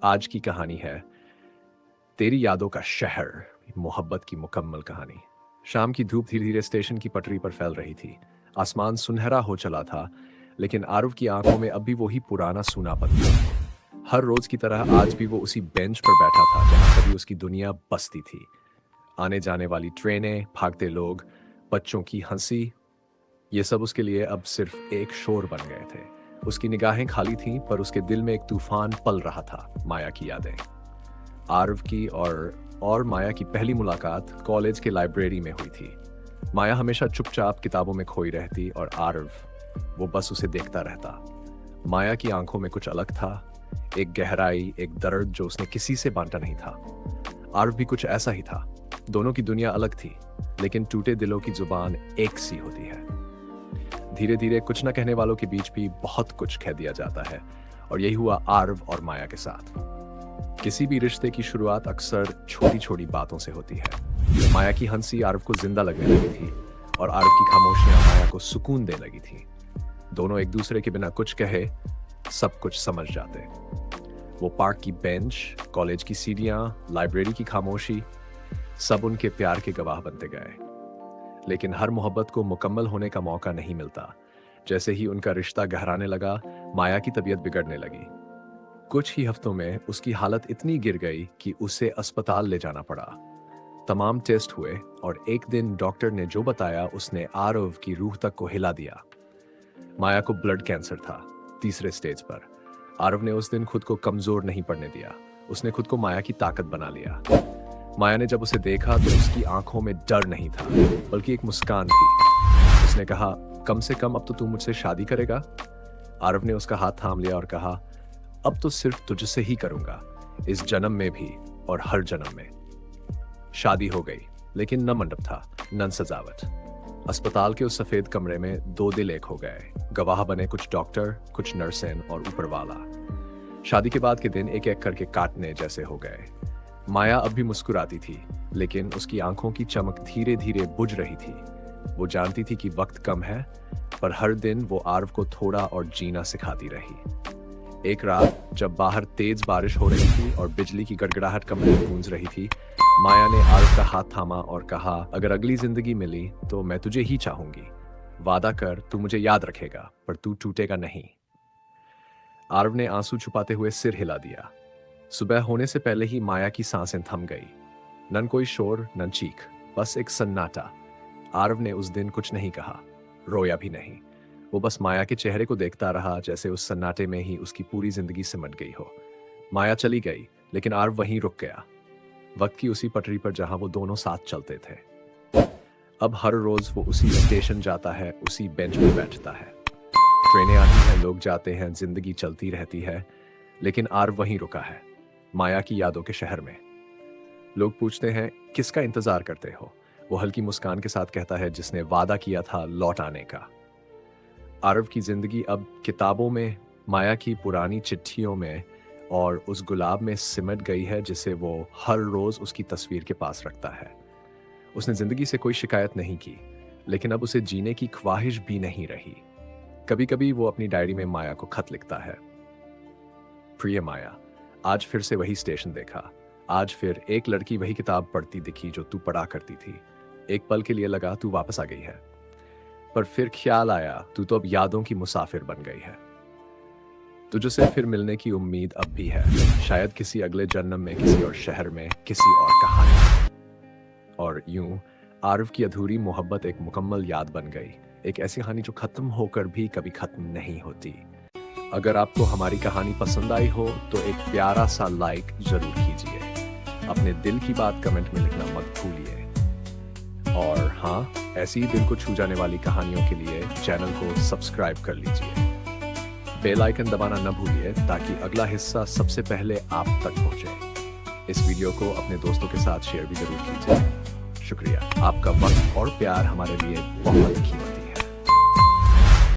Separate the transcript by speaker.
Speaker 1: आज की कहानी है तेरी यादों का शहर, मोहब्बत की मुकम्मल कहानी। शाम की धूप धीरे धीरे स्टेशन की पटरी पर फैल रही थी। आसमान सुनहरा हो चला था, लेकिन आरुव की आंखों में अब भी वही पुराना सूनापन था। हर रोज की तरह आज भी वो उसी बेंच पर बैठा था जहां कभी उसकी दुनिया बसती थी। आने जाने वाली ट्रेनें, भागते लोग, बच्चों की हंसी, ये सब उसके लिए अब सिर्फ एक शोर बन गए थे। उसकी निगाहें खाली थीं, पर उसके दिल में एक तूफान पल रहा था। माया की यादें, आरव की और माया की पहली मुलाकात कॉलेज के लाइब्रेरी में हुई थी। माया हमेशा चुपचाप किताबों में खोई रहती और आरव वो बस उसे देखता रहता। माया की आंखों में कुछ अलग था, एक गहराई, एक दर्द जो उसने किसी से बांटा नहीं था। आरव भी कुछ ऐसा ही था। दोनों की दुनिया अलग थी, लेकिन टूटे दिलों की जुबान एक सी होती है। धीरे धीरे कुछ न कहने वालों के बीच भी बहुत कुछ कह दिया जाता है, और यही हुआ आरव और माया के साथ। किसी भी रिश्ते की शुरुआत अक्सर छोटी छोटी बातों से होती है। माया की हंसी आरव को जिंदा लगने लगी थी, और आरव की खामोशियां माया को सुकून देने लगी थी। दोनों एक दूसरे के बिना कुछ कहे सब कुछ समझ जाते। वो पार्क की बेंच, कॉलेज की सीढ़ियां, लाइब्रेरी की खामोशी, सब उनके प्यार के गवाह बनते गए। लेकिन हर मोहब्बत को मुकम्मल होने का मौका नहीं मिलता। जैसे ही उनका रिश्ता गहराने लगा, माया की तबीयत बिगड़ने लगी। कुछ ही हफ्तों में उसकी हालत इतनी गिर गई कि उसे अस्पताल ले जाना पड़ा। तमाम टेस्ट हुए, और एक दिन डॉक्टर ने जो बताया उसने आरव की रूह तक को हिला दिया। माया को ब्लड कैंसर था, 3रे स्टेज पर। आरव ने उस दिन खुद को कमजोर नहीं पड़ने दिया। उसने खुद को माया की ताकत बना लिया। माया ने जब उसे देखा तो उसकी आंखों में डर नहीं था, बल्कि एक मुस्कान थी। उसने कहा, कम से कम अब तो तू मुझसे शादी करेगा? आरव ने उसका हाथ थाम लिया और कहा, अब तो सिर्फ तुझसे ही करूंगा, इस जन्म में भी और हर जन्म में। शादी हो गई, लेकिन न मंडप था, न सजावट। अस्पताल के उस सफेद कमरे में 2 दिल एक हो गए। गवाह बने कुछ डॉक्टर, कुछ नर्सें और ऊपर वाला। शादी के बाद के दिन एक एक करके काटने जैसे हो गए। माया अब भी मुस्कुराती थी, लेकिन उसकी आंखों की चमक धीरे धीरे बुझ रही थी। वो जानती थी कि वक्त कम है, पर हर दिन वो आरव को थोड़ा और जीना सिखाती रही। एक रात जब बाहर तेज बारिश हो रही थी और बिजली की गड़गड़ाहट कमरे में गूंज रही थी, माया ने आरव का हाथ थामा और कहा, अगर अगली जिंदगी मिली तो मैं तुझे ही चाहूंगी। वादा कर, तू मुझे याद रखेगा, पर तू टूटेगा नहीं। आरव ने आंसू छुपाते हुए सिर हिला दिया। सुबह होने से पहले ही माया की सांसें थम गई। नन कोई शोर, नन चीख, बस एक सन्नाटा। आरव ने उस दिन कुछ नहीं कहा, रोया भी नहीं। वो बस माया के चेहरे को देखता रहा, जैसे उस सन्नाटे में ही उसकी पूरी जिंदगी सिमट गई हो। माया चली गई, लेकिन आरव वहीं रुक गया, वक्त की उसी पटरी पर जहां वो दोनों साथ चलते थे। अब हर रोज वो उसी स्टेशन जाता है, उसी बेंच पर बैठता है। ट्रेनें आती हैं, लोग जाते हैं, जिंदगी चलती रहती है, लेकिन आरव वहीं रुका है, माया की यादों के शहर में। लोग पूछते हैं, किसका इंतजार करते हो? वो हल्की मुस्कान के साथ कहता है, जिसने वादा किया था लौट आने का। आरव की जिंदगी अब किताबों में, माया की पुरानी चिट्ठियों में और उस गुलाब में सिमट गई है जिसे वो हर रोज उसकी तस्वीर के पास रखता है। उसने जिंदगी से कोई शिकायत नहीं की, लेकिन अब उसे जीने की ख्वाहिश भी नहीं रही। कभी कभी वो अपनी डायरी में माया को खत लिखता है, प्रिय माया, आज फिर से वही स्टेशन देखा। आज फिर एक लड़की वही किताब पढ़ती दिखी जो तू पढ़ा करती थी। एक पल के लिए लगा तू वापस आ गई है, पर फिर ख्याल आया तू तो अब यादों की मुसाफिर बन गई है। तुझसे फिर मिलने की उम्मीद अब भी है, शायद किसी अगले जन्म में, किसी और शहर में, किसी और कहानी में। और यूं आरव की अधूरी मोहब्बत एक मुकम्मल याद बन गई, एक ऐसी कहानी जो खत्म होकर भी कभी खत्म नहीं होती। अगर आपको हमारी कहानी पसंद आई हो तो एक प्यारा सा लाइक जरूर कीजिए। अपने दिल की बात कमेंट में लिखना मत भूलिए। और हाँ, ऐसी ही दिल को छू जाने वाली कहानियों के लिए चैनल को सब्सक्राइब कर लीजिए। बेल आइकन दबाना न भूलिए ताकि अगला हिस्सा सबसे पहले आप तक पहुंचे। इस वीडियो को अपने दोस्तों के साथ शेयर भी जरूर कीजिए। शुक्रिया, आपका वक्त और प्यार हमारे लिए बहुत कीमती है।